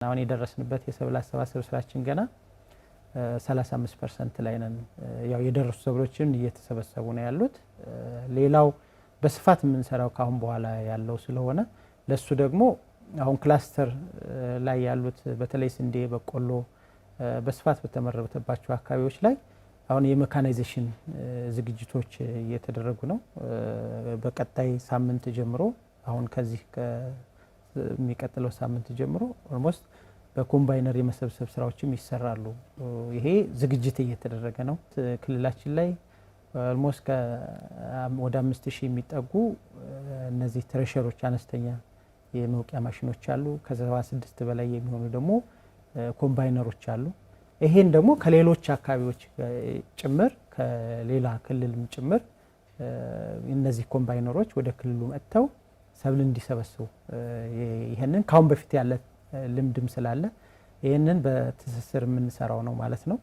አሁን የደረስንበት የሰብል አሰባሰብ ስራችን ገና 35% ላይ ነን። ያው የደረሱ ሰብሎችን እየተሰበሰቡ ነው ያሉት። ሌላው በስፋት የምንሰራው ካሁን በኋላ ያለው ስለሆነ ለሱ ደግሞ አሁን ክላስተር ላይ ያሉት በተለይ ስንዴ፣ በቆሎ በስፋት በተመረተባቸው አካባቢዎች ላይ አሁን የሜካናይዜሽን ዝግጅቶች እየተደረጉ ነው። በቀጣይ ሳምንት ጀምሮ አሁን ከዚህ የሚቀጥለው ሳምንት ጀምሮ ኦልሞስት በኮምባይነር የመሰብሰብ ስራዎችም ይሰራሉ። ይሄ ዝግጅት እየተደረገ ነው። ክልላችን ላይ ኦልሞስት ወደ 5000 የሚጠጉ እነዚህ ትሬሸሮች አነስተኛ የመውቂያ ማሽኖች አሉ። ከ76 በላይ የሚሆኑ ደግሞ ኮምባይነሮች አሉ። ይሄን ደግሞ ከሌሎች አካባቢዎች ጭምር ከሌላ ክልልም ጭምር እነዚህ ኮምባይነሮች ወደ ክልሉ መጥተው ሰብል እንዲሰበስቡ ይሄንን ካሁን በፊት ያለ ልምድም ስላለ ይሄንን በትስስር የምንሰራው ነው ማለት ነው።